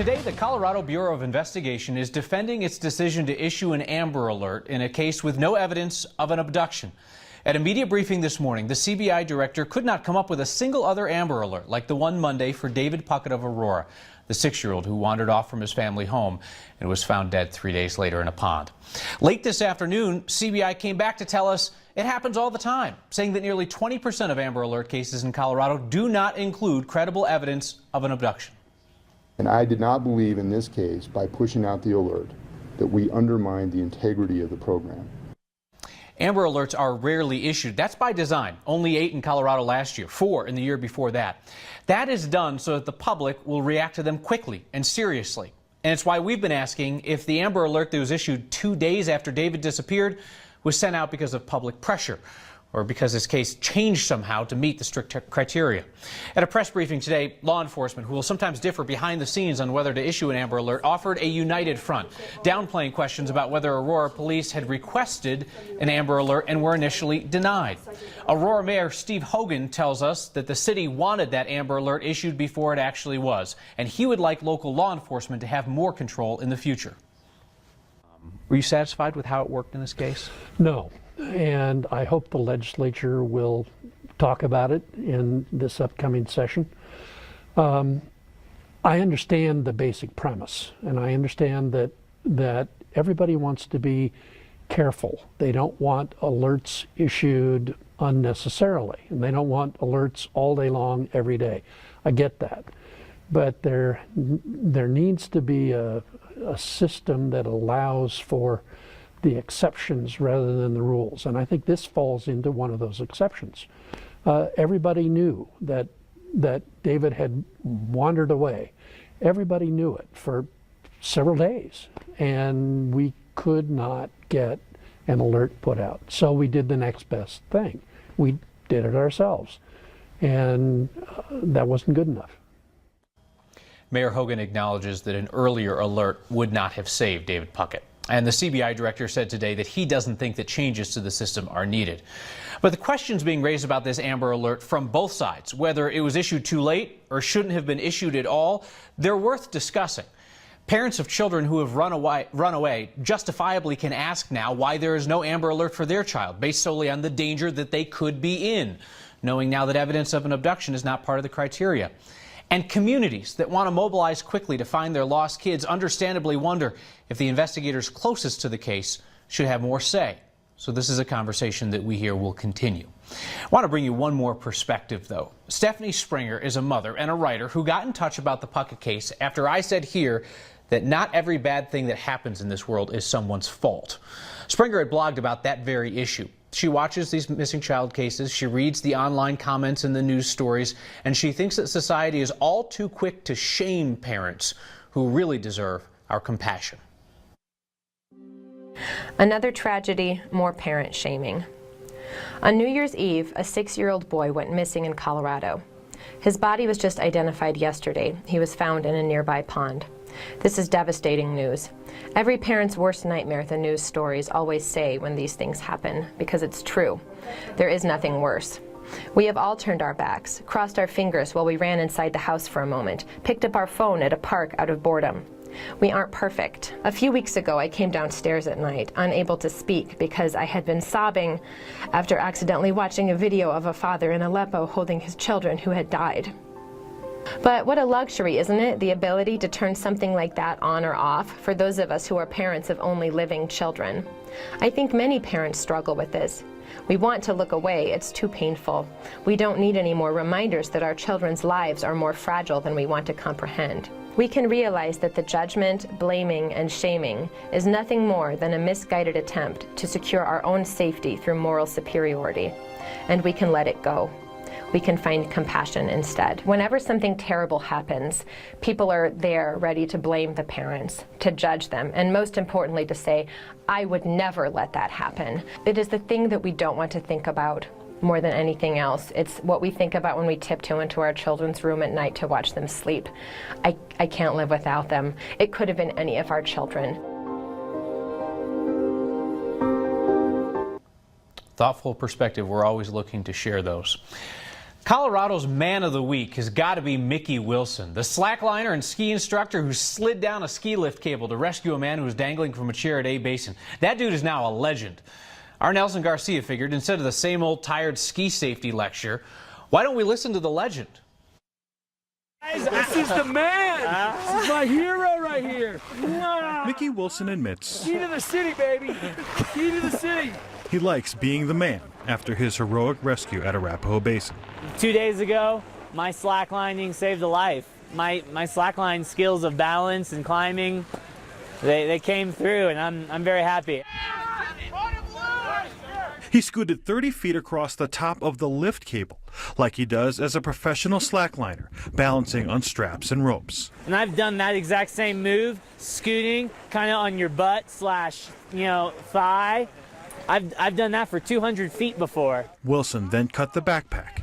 Today, the Colorado Bureau of Investigation is defending its decision to issue an Amber Alert in a case with no evidence of an abduction. At a media briefing this morning, the CBI director could not come up with a single other Amber Alert like the one Monday for David Puckett of Aurora, the 6-year-old who wandered off from his family home and was found dead 3 days later in a pond. Late this afternoon, CBI came back to tell us it happens all the time, saying that nearly 20% of Amber Alert cases in Colorado do not include credible evidence of an abduction. And I did not believe in this case, by pushing out the alert, that we undermined the integrity of the program. Amber Alerts are rarely issued. That's by design. Only 8 in Colorado last year, 4 in the year before that. That is done so that the public will react to them quickly and seriously. And it's why we've been asking if the Amber Alert that was issued 2 days after David disappeared was sent out because of public pressure, or because his case changed somehow to meet the strict criteria. At a press briefing today, law enforcement, who will sometimes differ behind the scenes on whether to issue an Amber Alert, offered a united front, downplaying questions about whether Aurora police had requested an Amber Alert and were initially denied. Aurora Mayor Steve Hogan tells us that the city wanted that Amber Alert issued before it actually was, and he would like local law enforcement to have more control in the future. Were you satisfied with how it worked in this case? No. And I hope the legislature will talk about it in this upcoming session. I understand the basic premise, and I understand that everybody wants to be careful. They don't want alerts issued unnecessarily, and they don't want alerts all day long, every day. I get that. But there needs to be a system that allows for the exceptions rather than the rules, and I think this falls into one of those exceptions. Everybody knew that David had wandered away. Everybody knew it for several days, and we could not get an alert put out. So we did the next best thing. We did it ourselves, and that wasn't good enough. Mayor Hogan acknowledges that an earlier alert would not have saved David Puckett. And the CBI director said today that he doesn't think that changes to the system are needed. But the questions being raised about this Amber Alert from both sides, whether it was issued too late or shouldn't have been issued at all, they're worth discussing. Parents of children who have run away justifiably can ask now why there is no Amber Alert for their child, based solely on the danger that they could be in, knowing now that evidence of an abduction is not part of the criteria. And communities that want to mobilize quickly to find their lost kids understandably wonder if the investigators closest to the case should have more say. So this is a conversation that we hear will continue. I want to bring you one more perspective, though. Stephanie Springer is a mother and a writer who got in touch about the Puckett case after I said here that not every bad thing that happens in this world is someone's fault. Springer had blogged about that very issue. She watches these missing child cases, she reads the online comments in the news stories, and she thinks that society is all too quick to shame parents who really deserve our compassion. Another tragedy, more parent shaming. On New Year's Eve, a 6-year-old boy went missing in Colorado. His body was just identified yesterday. He was found in a nearby pond. This is devastating news. Every parent's worst nightmare, the news stories always say when these things happen, because it's true. There is nothing worse. We have all turned our backs, crossed our fingers while we ran inside the house for a moment, picked up our phone at a park out of boredom. We aren't perfect. A few weeks ago, I came downstairs at night, unable to speak because I had been sobbing after accidentally watching a video of a father in Aleppo holding his children who had died. But what a luxury, isn't it? The ability to turn something like that on or off for those of us who are parents of only living children. I think many parents struggle with this. We want to look away. It's too painful. We don't need any more reminders that our children's lives are more fragile than we want to comprehend. We can realize that the judgment, blaming, and shaming is nothing more than a misguided attempt to secure our own safety through moral superiority. And we can let it go. We can find compassion instead. Whenever something terrible happens, people are there ready to blame the parents, to judge them, and most importantly to say, I would never let that happen. It is the thing that we don't want to think about more than anything else. It's what we think about when we tiptoe into our children's room at night to watch them sleep. I can't live without them. It could have been any of our children. Thoughtful perspective, we're always looking to share those. Colorado's man of the week has got to be Mickey Wilson, the slackliner and ski instructor who slid down a ski lift cable to rescue a man who was dangling from a chair at A-Basin. That dude is now a legend. Our Nelson Garcia figured instead of the same old tired ski safety lecture, why don't we listen to the legend? Guys, this is the man. This is my hero right here. Mickey Wilson admits Key to the city, baby. Key to the city. he likes being the man after his heroic rescue at Arapahoe Basin. 2 days ago, my slacklining saved a life. My slackline skills of balance and climbing, they came through, and I'm very happy. He scooted 30 feet across the top of the lift cable, like he does as a professional slackliner, balancing on straps and ropes. And I've done that exact same move, scooting kind of on your butt slash, thigh. I've done that for 200 feet before. Wilson then cut the backpack,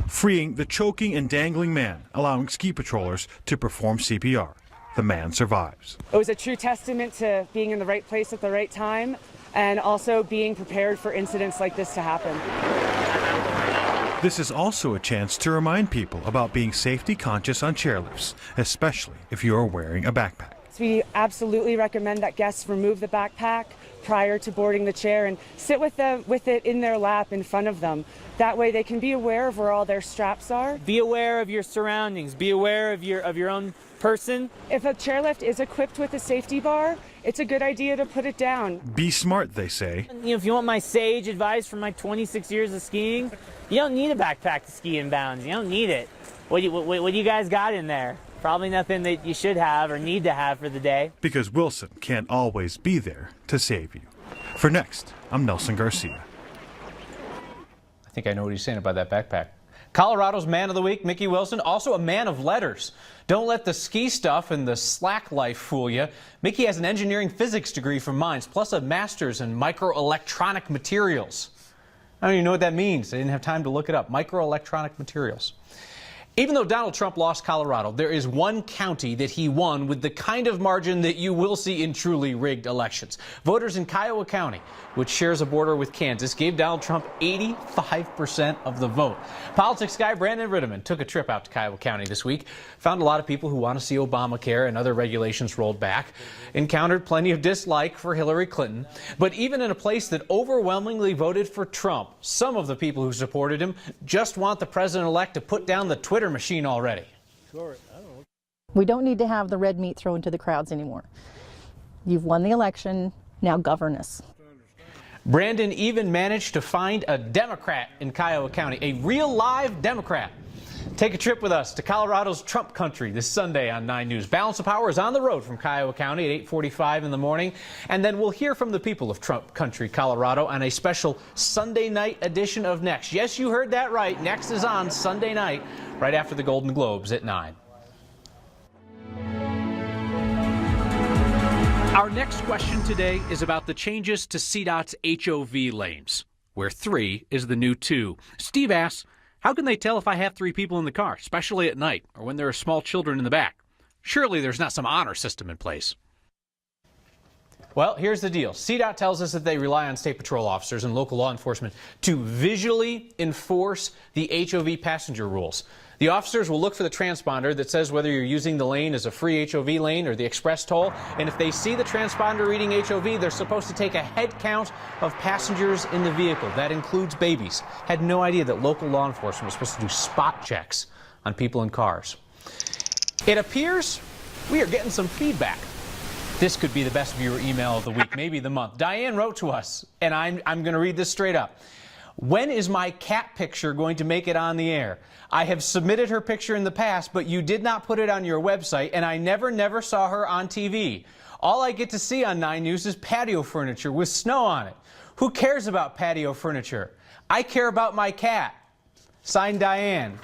freeing the choking and dangling man, allowing ski patrollers to perform CPR. The man survives. It was a true testament to being in the right place at the right time, and also being prepared for incidents like this to happen. This is also a chance to remind people about being safety conscious on chairlifts, especially if you are wearing a backpack. So we absolutely recommend that guests remove the backpack prior to boarding the chair and sit with it in their lap in front of them. That way they can be aware of where all their straps are. Be aware of your surroundings. Be aware of your own person. If a chairlift is equipped with a safety bar, it's a good idea to put it down. Be smart, they say. If you want my sage advice from my 26 years of skiing, you don't need a backpack to ski in bounds. You don't need it. What do you guys got in there? Probably nothing that you should have or need to have for the day. Because Wilson can't always be there to save you. For Next, I'm Nelson Garcia. I think I know what he's saying about that backpack. Colorado's man of the week, Mickey Wilson, also a man of letters. Don't let the ski stuff and the slack life fool you. Mickey has an engineering physics degree from Mines, plus a master's in microelectronic materials. I don't even know what that means. I didn't have time to look it up. Microelectronic materials. Even though Donald Trump lost Colorado, there is one county that he won with the kind of margin that you will see in truly rigged elections. Voters in Kiowa County, which shares a border with Kansas, gave Donald Trump 85% of the vote. Politics guy Brandon Ritteman took a trip out to Kiowa County this week, found a lot of people who want to see Obamacare and other regulations rolled back, encountered plenty of dislike for Hillary Clinton. But even in a place that overwhelmingly voted for Trump, some of the people who supported him just want the president-elect to put down the Twitter machine already. We don't need to have the red meat thrown to the crowds anymore. You've won the election, now govern us. Brandon even managed to find a Democrat in Kiowa County, a real live Democrat. Take a trip with us to Colorado's Trump country this Sunday on 9 News. Balance of Power is on the road from Kiowa County at 8:45 in the morning. And then we'll hear from the people of Trump country, Colorado, on a special Sunday night edition of Next. Yes, you heard that right. Next is on Sunday night, right after the Golden Globes at 9. Our next question today is about the changes to CDOT's HOV lanes, where 3 is the new 2. Steve asks, how can they tell if I have 3 people in the car, especially at night or when there are small children in the back? Surely there's not some honor system in place. Well, here's the deal. CDOT tells us that they rely on state patrol officers and local law enforcement to visually enforce the HOV passenger rules. The officers will look for the transponder that says whether you're using the lane as a free HOV lane or the express toll, and if they see the transponder reading HOV, they're supposed to take a head count of passengers in the vehicle. That includes babies. Had no idea that local law enforcement was supposed to do spot checks on people in cars. It appears we are getting some feedback. This could be the best viewer email of the week, maybe the month. Diane wrote to us, and I'm going to read this straight up. When is my cat picture going to make it on the air? I have submitted her picture in the past, but you did not put it on your website, and I never saw her on TV. All I get to see on 9 News is patio furniture with snow on it. Who cares about patio furniture? I care about my cat. Signed, Diane.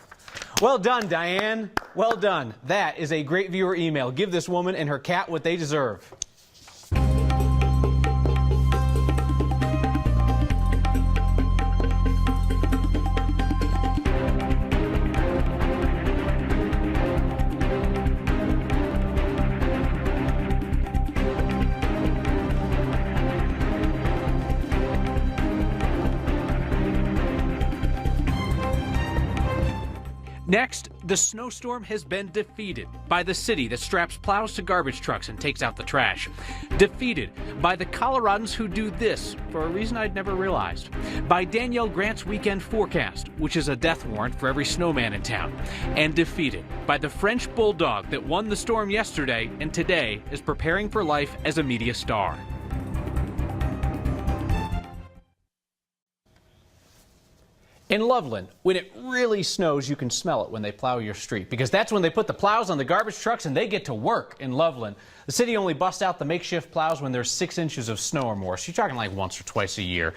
Well done, Diane. Well done. That is a great viewer email. Give this woman and her cat what they deserve. Next, the snowstorm has been defeated by the city that straps plows to garbage trucks and takes out the trash. Defeated by the Coloradans who do this for a reason I'd never realized. By Danielle Grant's weekend forecast, which is a death warrant for every snowman in town. And defeated by the French bulldog that won the storm yesterday and today is preparing for life as a media star. In Loveland, when it really snows, you can smell it when they plow your street, because that's when they put the plows on the garbage trucks and they get to work in Loveland. The city only busts out the makeshift plows when there's 6 inches of snow or more, so you're talking like once or twice a year.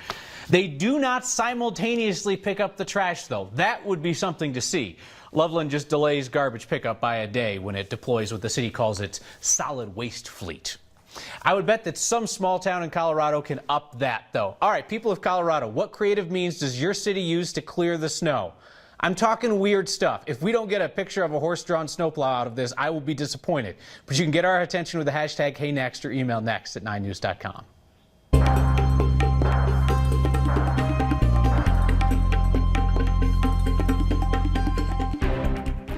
They do not simultaneously pick up the trash, though. That would be something to see. Loveland just delays garbage pickup by a day when it deploys what the city calls its solid waste fleet. I would bet that some small town in Colorado can up that, though. All right, people of Colorado, what creative means does your city use to clear the snow? I'm talking weird stuff. If we don't get a picture of a horse-drawn snowplow out of this, I will be disappointed. But you can get our attention with the hashtag HeyNext or email next@9news.com.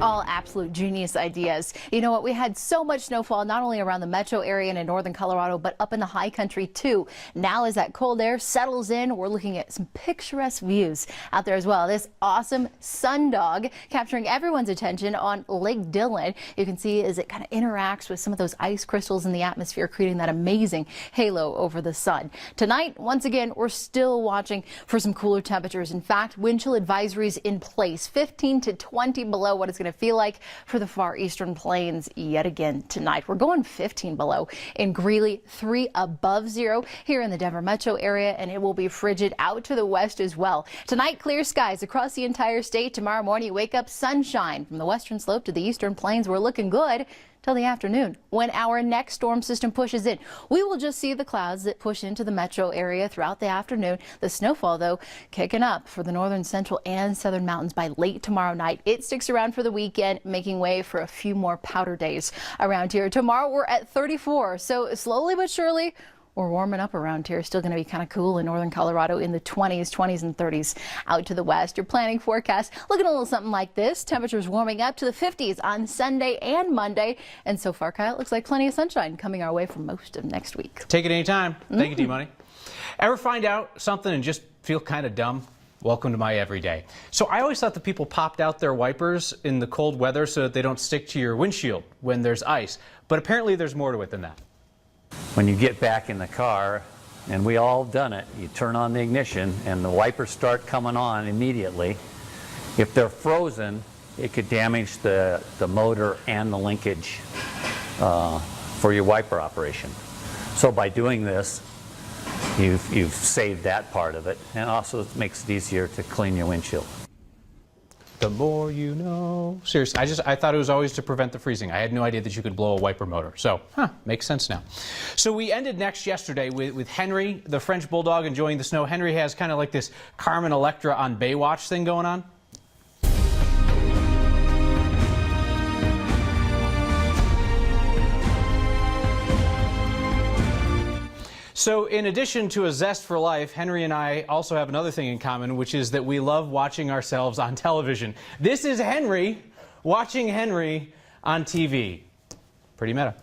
All absolute genius ideas. You know what? We had so much snowfall, not only around the metro area and in northern Colorado, but up in the high country too. Now as that cold air settles in, we're looking at some picturesque views out there as well. This awesome sundog capturing everyone's attention on Lake Dillon. You can see as it kind of interacts with some of those ice crystals in the atmosphere, creating that amazing halo over the sun. Tonight, once again, we're still watching for some cooler temperatures. In fact, wind chill advisories in place, 15 to 20 below what it's going to feel like for the far eastern plains yet again tonight. We're going 15 below in Greeley, 3 above 0 here in the Denver metro area, and it will be frigid out to the west as well. Tonight, clear skies across the entire state. Tomorrow morning, you wake up sunshine from the western slope to the eastern plains. We're looking good till the afternoon when our next storm system pushes in. We will just see the clouds that push into the metro area throughout the afternoon. The snowfall, though, kicking up for the northern, central, and southern mountains by late tomorrow night. It sticks around for the weekend, making way for a few more powder days around here. Tomorrow, we're at 34, so slowly but surely, we're warming up around here. Still going to be kind of cool in northern Colorado in the 20s and 30s out to the west. Your planning forecast looking a little something like this. Temperatures warming up to the 50s on Sunday and Monday. And so far, Kyle, it looks like plenty of sunshine coming our way for most of next week. Take it anytime. Thank you, D-Money. Ever find out something and just feel kind of dumb? Welcome to my everyday. So I always thought that people popped out their wipers in the cold weather so that they don't stick to your windshield when there's ice. But apparently there's more to it than that. When you get back in the car, and we all done it, you turn on the ignition and the wipers start coming on immediately. If they're frozen, it could damage the motor and the linkage for your wiper operation. So by doing this, you've saved that part of it, and also it makes it easier to clean your windshield. The more you know. Seriously, I thought it was always to prevent the freezing. I had no idea that you could blow a wiper motor. So, makes sense now. So we ended next yesterday with Henry, the French bulldog, enjoying the snow. Henry has kind of like this Carmen Electra on Baywatch thing going on. So in addition to a zest for life, Henry and I also have another thing in common, which is that we love watching ourselves on television. This is Henry watching Henry on TV. Pretty meta.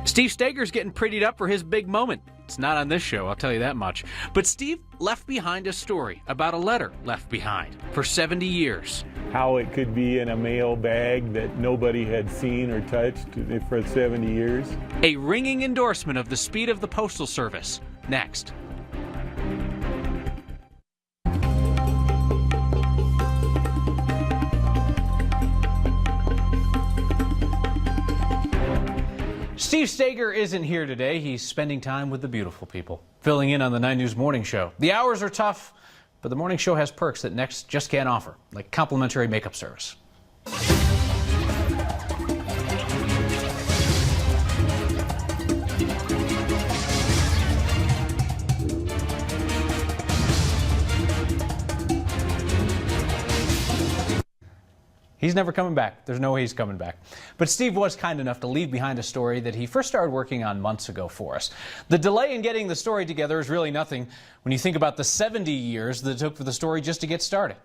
Steve Steger's getting prettied up for his big moment. It's not on this show, I'll tell you that much. But Steve left behind a story about a letter left behind for 70 years. How it could be in a mail bag that nobody had seen or touched for 70 years. A ringing endorsement of the speed of the Postal Service. Next. Steve Steger isn't here today. He's spending time with the beautiful people, filling in on the 9 News Morning Show. The hours are tough, but the morning show has perks that Next just can't offer, like complimentary makeup service. He's never coming back. There's no way he's coming back. But Steve was kind enough to leave behind a story that he first started working on months ago for us. The delay in getting the story together is really nothing when you think about the 70 years that it took for the story just to get started.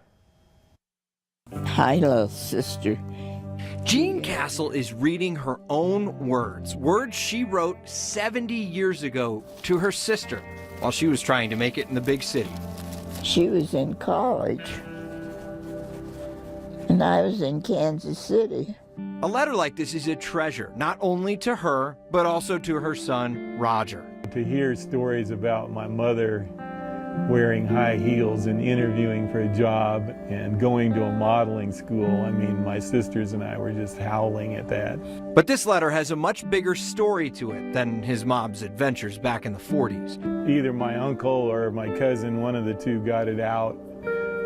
Hi, little sister. Jean Castle is reading her own words she wrote 70 years ago to her sister while she was trying to make it in the big city. She was in college, and I was in Kansas City. A letter like this is a treasure, not only to her, but also to her son, Roger. To hear stories about my mother wearing high heels and interviewing for a job and going to a modeling school, I mean, my sisters and I were just howling at that. But this letter has a much bigger story to it than his mom's adventures back in the 40s. Either my uncle or my cousin, one of the two, got it out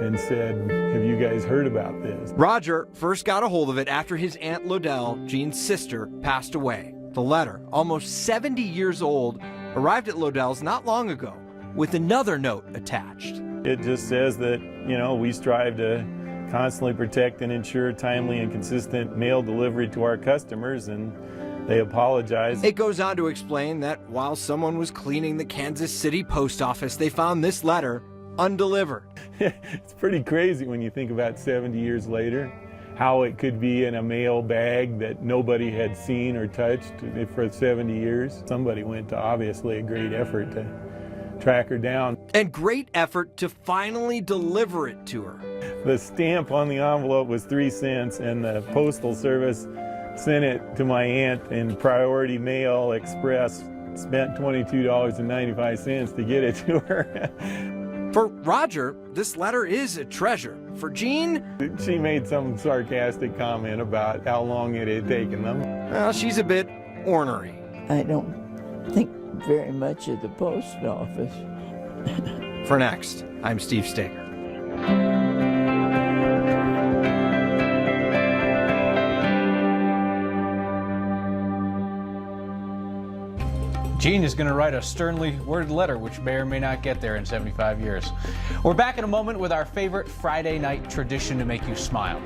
and said, "Have you guys heard about this?" Roger first got a hold of it after his Aunt Lodell, Jean's sister, passed away. The letter, almost 70 years old, arrived at Lodell's not long ago with another note attached. It just says that, you know, we strive to constantly protect and ensure timely and consistent mail delivery to our customers, and they apologize. It goes on to explain that while someone was cleaning the Kansas City post office, they found this letter undelivered. It's pretty crazy when you think about 70 years later, how it could be in a mail bag that nobody had seen or touched for 70 years. Somebody went to obviously a great effort to track her down. And great effort to finally deliver it to her. The stamp on the envelope was 3 cents, and the Postal Service sent it to my aunt in Priority Mail Express, spent $22.95 to get it to her. For Roger, this letter is a treasure. For Jean, she made some sarcastic comment about how long it had taken them. Well, she's a bit ornery. I don't think very much of the post office. For next, I'm Steve Steger. Jean is going to write a sternly worded letter, which may or may not get there in 75 years. We're back in a moment with our favorite Friday night tradition to make you smile,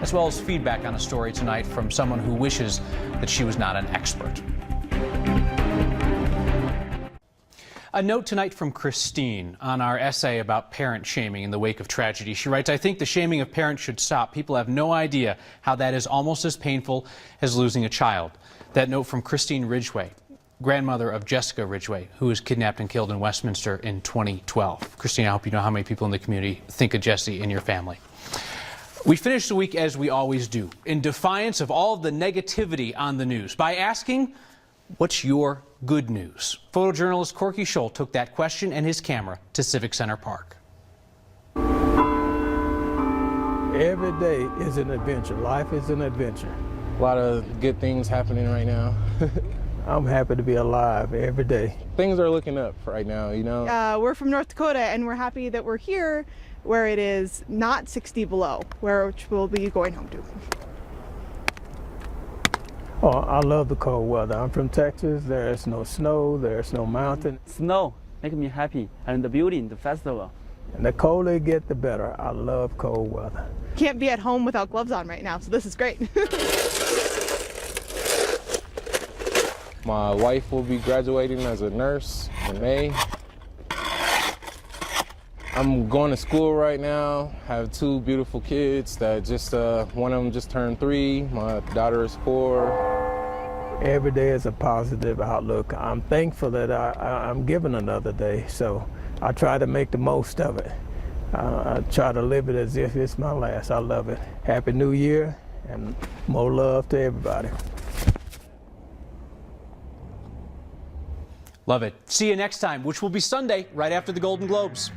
as well as feedback on a story tonight from someone who wishes that she was not an expert. A note tonight from Christine on our essay about parent shaming in the wake of tragedy. She writes, "I think the shaming of parents should stop. People have no idea how that is almost as painful as losing a child." That note from Christine Ridgway, grandmother of Jessica Ridgway, who was kidnapped and killed in Westminster in 2012. Christine, I hope you know how many people in the community think of Jesse in your family. We finish the week as we always do, in defiance of all the negativity on the news, by asking, what's your good news? Photojournalist Corky Scholl took that question and his camera to Civic Center Park. Every day is an adventure. Life is an adventure. A lot of good things happening right now. I'm happy to be alive every day. Things are looking up right now, you know. We're from North Dakota, and we're happy that we're here where it is not 60 below, which we'll be going home to. Oh, I love the cold weather. I'm from Texas. There's no snow, there's no mountain. Snow makes me happy, and the building, the festival. And the colder it gets, the better. I love cold weather. Can't be at home without gloves on right now, so this is great. My wife will be graduating as a nurse in May. I'm going to school right now. I have 2 beautiful kids that just, one of them just turned 3. My daughter is 4. Every day is a positive outlook. I'm thankful that I'm given another day, so I try to make the most of it. I try to live it as if it's my last. I love it. Happy New Year, and more love to everybody. Love it. See you next time, which will be Sunday, right after the Golden Globes.